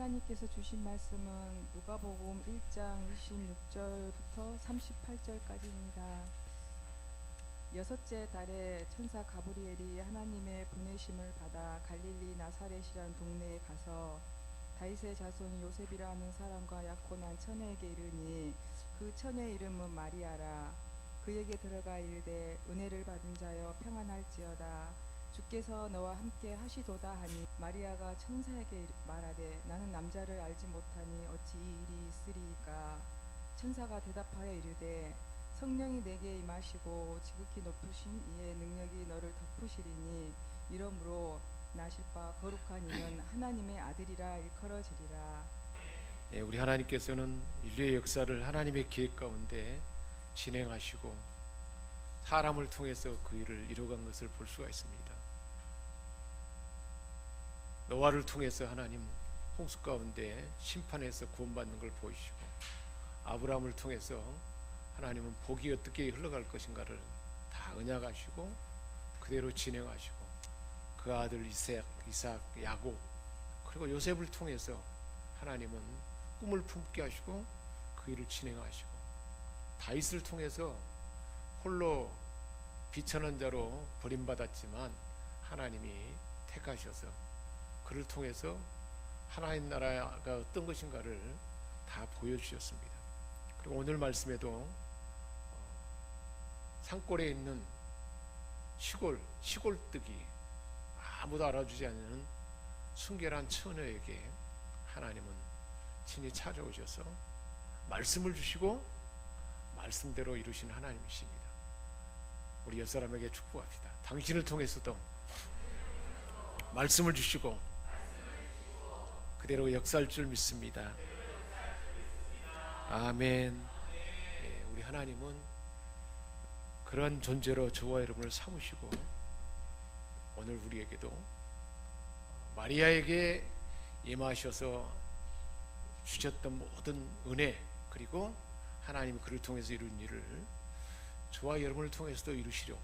하나님께서 주신 말씀은 누가복음 1장 26절부터 38절까지입니다. 여섯째 달에 천사 가브리엘이 하나님의 보내심을 받아 갈릴리 나사렛이란 동네에 가서 다윗의 자손 요셉이라 하는 사람과 약혼한 처녀에게 이르니 그 처녀의 이름은 마리아라. 그에게 들어가 이르되 은혜를 받은 자여 평안할지어다. 주께서 너와 함께 하시도다 하니 마리아가 천사에게 말하되 나는 남자를 알지 못하니 어찌 이 일이 있으리이까. 천사가 대답하여 이르되 성령이 내게 임하시고 지극히 높으신 이의 능력이 너를 덮으시리니 이러므로 나실 바 거룩한 이는 하나님의 아들이라 일컬어지리라. 우리 하나님께서는 인류의 역사를 하나님의 계획 가운데 진행하시고 사람을 통해서 그 일을 이루어간 것을 볼 수가 있습니다. 노아를 통해서 하나님 홍수 가운데 심판에서 구원받는 걸 보이시고, 아브라함을 통해서 하나님은 복이 어떻게 흘러갈 것인가를 다 언약하시고 그대로 진행하시고, 그 아들 이삭, 야곱, 그리고 요셉을 통해서 하나님은 꿈을 품게 하시고 그 일을 진행하시고, 다윗을 통해서 홀로 비천한 자로 버림받았지만 하나님이 택하셔서 그를 통해서 하나님 나라가 어떤 것인가를 다 보여주셨습니다. 그리고 오늘 말씀에도 산골에 있는 시골뜨기, 아무도 알아주지 않는 순결한 처녀에게 하나님은 친히 찾아오셔서 말씀을 주시고 말씀대로 이루시는 하나님이십니다. 우리 옆사람에게 축복합시다. 당신을 통해서도 말씀을 주시고 그대로 역사할 줄 믿습니다. 아멘. 우리 하나님은 그런 존재로 저와 여러분을 삼으시고 오늘 우리에게도 마리아에게 임하셔서 주셨던 모든 은혜, 그리고 하나님이 그를 통해서 이룬 일을 저와 여러분을 통해서도 이루시려고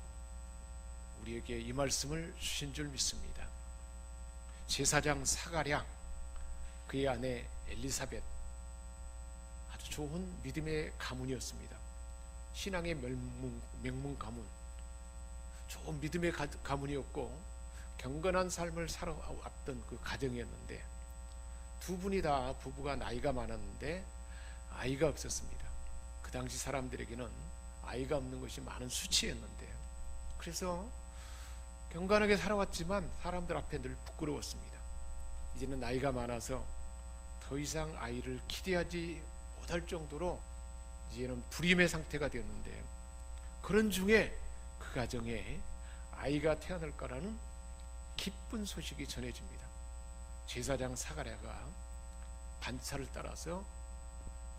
우리에게 이 말씀을 주신 줄 믿습니다. 제사장 사가랴, 그의 아내 엘리사벳, 아주 좋은 믿음의 가문이었습니다. 신앙의 명문 가문, 좋은 믿음의 가문이었고 경건한 삶을 살아왔던 그 가정이었는데, 두 분이 다 부부가 나이가 많았는데 아이가 없었습니다. 그 당시 사람들에게는 아이가 없는 것이 많은 수치였는데, 그래서 경건하게 살아왔지만 사람들 앞에 늘 부끄러웠습니다. 이제는 나이가 많아서 더 이상 아이를 기대하지 못할 정도로 이제는 불임의 상태가 되었는데, 그런 중에 그 가정에 아이가 태어날 거라는 기쁜 소식이 전해집니다. 제사장 사가랴가 반차를 따라서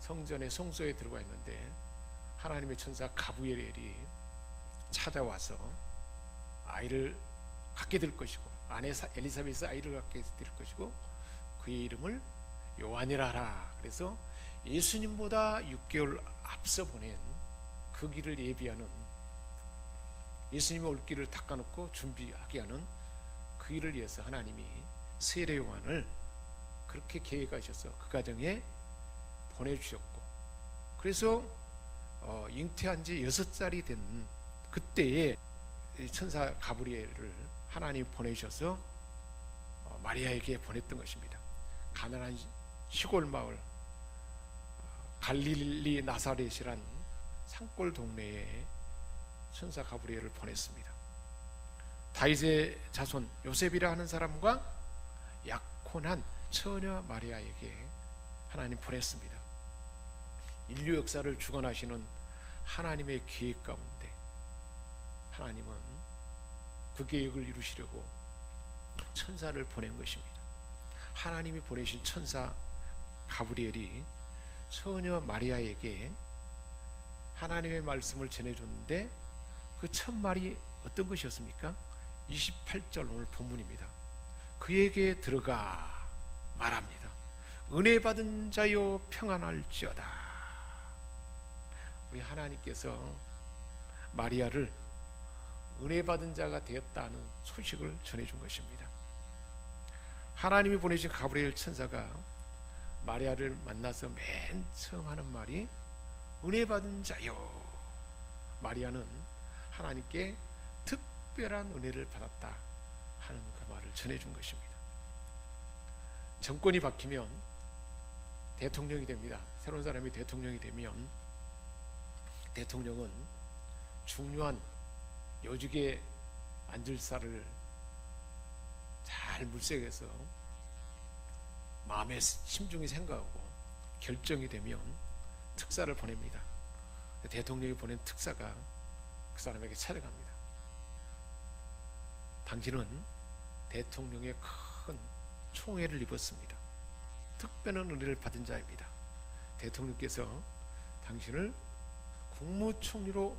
성전의 성소에 들어가 있는데 하나님의 천사 가브리엘이 찾아와서 아이를 갖게 될 것이고, 아내 엘리사벳이 아이를 갖게 될 것이고, 그의 이름을 요한이라 하라. 그래서 예수님보다 6개월 앞서 보낸 그 길을 예비하는, 예수님의 올 길을 닦아놓고 준비하게 하는 그 일을 위해서 하나님이 세례 요한을 그렇게 계획하셔서 그 가정에 보내주셨고, 그래서 잉태한 지 6살이 된 그때에 천사 가브리엘을 하나님이 보내셔서 마리아에게 보냈던 것입니다. 가난한 시골 마을 갈릴리 나사렛이란 산골 동네에 천사 가브리엘을 보냈습니다. 다윗의 자손 요셉이라 하는 사람과 약혼한 처녀 마리아에게 하나님 보냈습니다. 인류 역사를 주관하시는 하나님의 계획 가운데 하나님은 그 계획을 이루시려고 천사를 보낸 것입니다. 하나님이 보내신 천사 가브리엘이 처녀 마리아에게 하나님의 말씀을 전해줬는데, 그 첫 말이 어떤 것이었습니까? 28절 오늘 본문입니다. 그에게 들어가 말합니다. 은혜 받은 자여 평안할지어다. 우리 하나님께서 마리아를 은혜 받은 자가 되었다는 소식을 전해준 것입니다. 하나님이 보내신 가브리엘 천사가 마리아를 만나서 맨 처음 하는 말이 은혜 받은 자요. 마리아는 하나님께 특별한 은혜를 받았다 하는 그 말을 전해준 것입니다. 정권이 바뀌면 대통령이 됩니다. 새로운 사람이 대통령이 되면 대통령은 중요한 요직에 앉을 사를 잘 물색해서 마음에 심중히 생각하고 결정이 되면 특사를 보냅니다. 대통령이 보낸 특사가 그 사람에게 찾아갑니다. 당신은 대통령의 큰 총애를 입었습니다. 특별한 은혜를 받은 자입니다. 대통령께서 당신을 국무총리로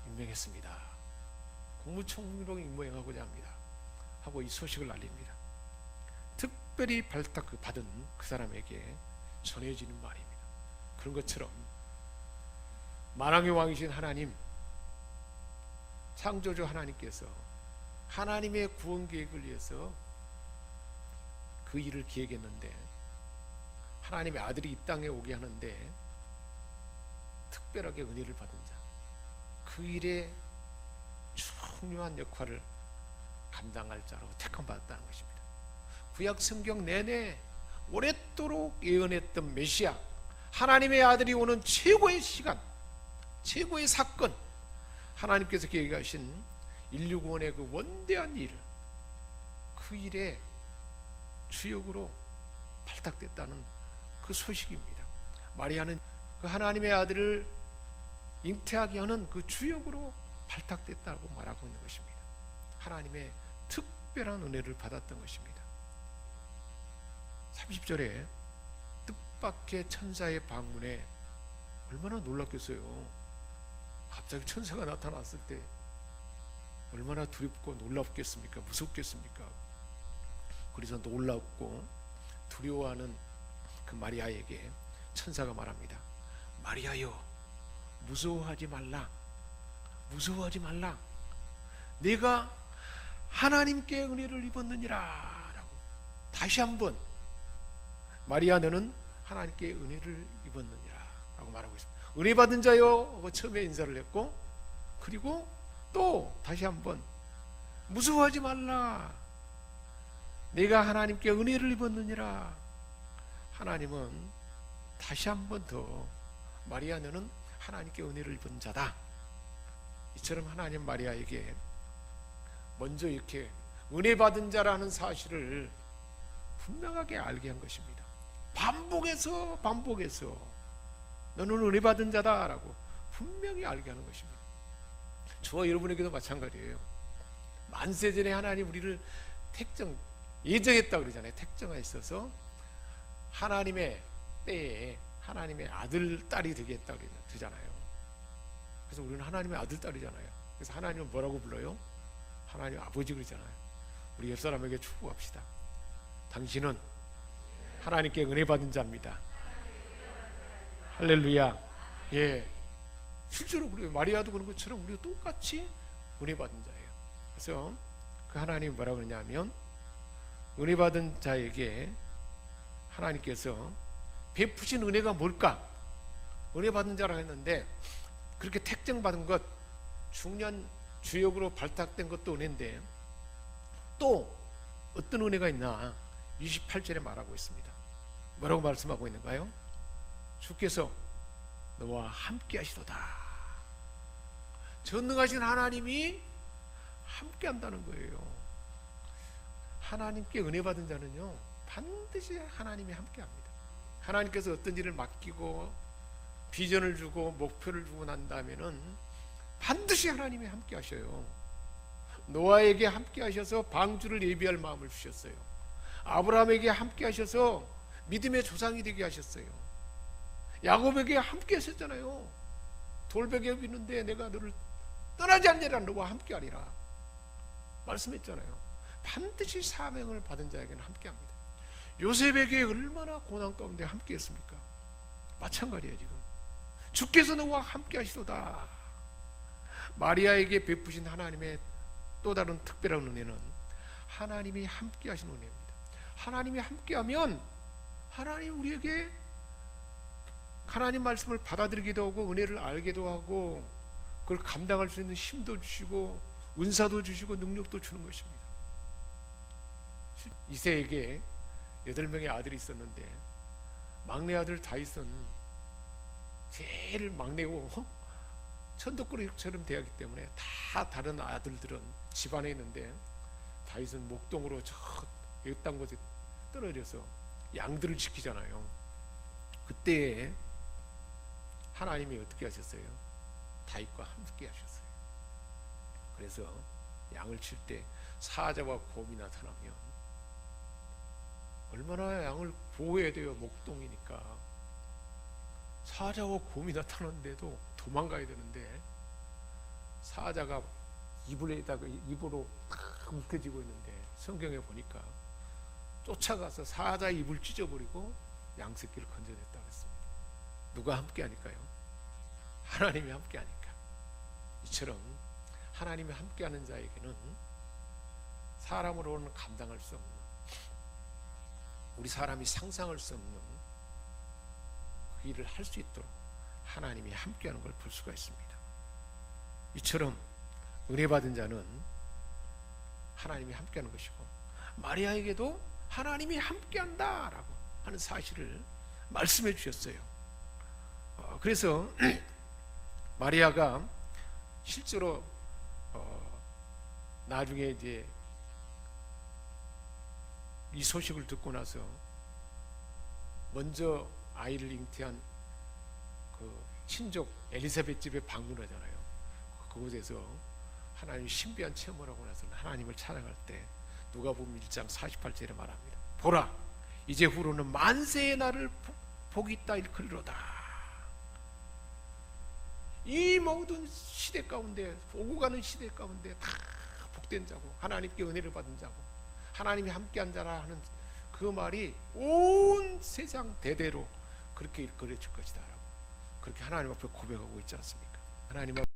임명했습니다. 국무총리로 임명하고자 합니다. 하고 이 소식을 알립니다. 특별히 받은 그 사람에게 전해지는 말입니다. 그런 것처럼 만왕의 왕이신 하나님, 창조주 하나님께서 하나님의 구원 계획을 위해서 그 일을 기획했는데 하나님의 아들이 이 땅에 오게 하는데 특별하게 은혜를 받은 자, 그 일에 중요한 역할을 감당할 자로 택함받았다는 것입니다. 구약 성경 내내 오랫도록 예언했던 메시아, 하나님의 아들이 오는 최고의 시간, 최고의 사건, 하나님께서 계획하신 인류 구원의 그 원대한 일, 그 일에 주역으로 발탁됐다는 그 소식입니다. 마리아는 그 하나님의 아들을 잉태하게 하는 그 주역으로 발탁됐다고 말하고 있는 것입니다. 하나님의 특별한 은혜를 받았던 것입니다. 30절에 뜻밖의 천사의 방문에 얼마나 놀랐겠어요. 갑자기 천사가 나타났을 때 얼마나 두렵고 놀랍겠습니까? 무섭겠습니까? 그래서 놀랍고 두려워하는 그 마리아에게 천사가 말합니다. 마리아여, 무서워하지 말라. 무서워하지 말라. 내가 하나님께 은혜를 입었느니라. 라고 다시 한번 마리아, 너는 하나님께 은혜를 입었느니라 라고 말하고 있습니다. 은혜 받은 자여 하고 처음에 인사를 했고, 그리고 또 다시 한번 무서워하지 말라. 내가 하나님께 은혜를 입었느니라. 하나님은 다시 한번 더 마리아, 너는 하나님께 은혜를 입은 자다. 이처럼 하나님 마리아에게 먼저 이렇게 은혜 받은 자라는 사실을 분명하게 알게 한 것입니다. 반복해서 너는 은혜 받은 자다라고 분명히 알게 하는 것입니다. 저와 여러분에게도 마찬가지예요. 만세전에 하나님 우리를 예정했다 그러잖아요. 택정하셔서 하나님의 때에 하나님의 아들, 딸이 되겠다 그러잖아요. 그래서 우리는 하나님의 아들, 딸이잖아요. 그래서 하나님은 뭐라고 불러요? 하나님 아버지 그러잖아요. 우리 옆 사람에게 축복합시다. 당신은 하나님께 은혜 받은 자입니다. 할렐루야. 예, 실제로 그래요. 마리아도 그런 것처럼 우리가 똑같이 은혜 받은 자예요. 그래서 그 하나님이 뭐라고 그러냐면, 은혜 받은 자에게 하나님께서 베푸신 은혜가 뭘까? 은혜 받은 자라고 했는데, 그렇게 택정받은 것, 중요한 주역으로 발탁된 것도 은혜인데 또 어떤 은혜가 있나 28절에 말하고 있습니다. 뭐라고 말씀하고 있는가요? 주께서 너와 함께 하시도다. 전능하신 하나님이 함께 한다는 거예요. 하나님께 은혜 받은 자는요, 반드시 하나님이 함께 합니다. 하나님께서 어떤 일을 맡기고 비전을 주고 목표를 주고 난 다음에는 반드시 하나님이 함께 하셔요. 노아에게 함께 하셔서 방주를 예비할 마음을 주셨어요. 아브라함에게 함께 하셔서 믿음의 조상이 되게 하셨어요. 야곱에게 함께 하셨잖아요. 돌베개 있는데 내가 너를 떠나지 않으리라, 너와 함께 하리라 말씀했잖아요. 반드시 사명을 받은 자에게는 함께 합니다. 요셉에게 얼마나 고난 가운데 함께 했습니까? 마찬가지예요. 지금 주께서 너와 함께 하시도다. 마리아에게 베푸신 하나님의 또 다른 특별한 은혜는 하나님이 함께 하신 은혜입니다. 하나님이 함께하면 하나님 우리에게 하나님 말씀을 받아들이기도 하고 은혜를 알기도 하고 그걸 감당할 수 있는 힘도 주시고 은사도 주시고 능력도 주는 것입니다. 이새에게 8명의 아들이 있었는데 막내 아들 다윗은 제일 막내고 천덕꾸러기처럼 되었기 때문에 다 다른 아들들은 집안에 있는데 다윗은 목동으로 저 외딴 곳에 떨어져서 양들을 지키잖아요. 그때에 하나님이 어떻게 하셨어요? 다윗과 함께 하셨어요. 그래서 양을 칠 때 사자와 곰이 나타나면 얼마나 양을 보호해야 돼요. 목동이니까. 사자와 곰이 나타났는데도 도망가야 되는데 사자가 입으로 탁 움켜쥐고 있는데 성경에 보니까 쫓아가서 사자 입을 찢어버리고 양 새끼를 건져냈다고 했습니다. 누가 함께 하니까요? 하나님이 함께 하니까. 이처럼 하나님이 함께 하는 자에게는 사람으로는 감당할 수 없는, 우리 사람이 상상할 수 없는 그 일을 할 수 있도록 하나님이 함께하는 걸 볼 수가 있습니다. 이처럼 은혜 받은 자는 하나님이 함께하는 것이고 마리아에게도 하나님이 함께한다라고 하는 사실을 말씀해 주셨어요. 그래서 마리아가 실제로 나중에 이제 이 소식을 듣고 나서 먼저 아이를 잉태한 그 친족 엘리사벳 집에 방문하잖아요. 그곳에서 하나님이 신비한 체험을 하고 나서 하나님을 찬양할 때 누가복음 1장 48절에 말합니다. 보라, 이제 후로는 만세의 날을 복이 있다 일컬리로다. 이 모든 시대 가운데, 오고 가는 시대 가운데 다 복된 자고 하나님께 은혜를 받은 자고 하나님이 함께한 자라 하는 그 말이 온 세상 대대로 그렇게 일컬어질 것이다 라고 그렇게 하나님 앞에 고백하고 있지 않습니까? 하나님 앞에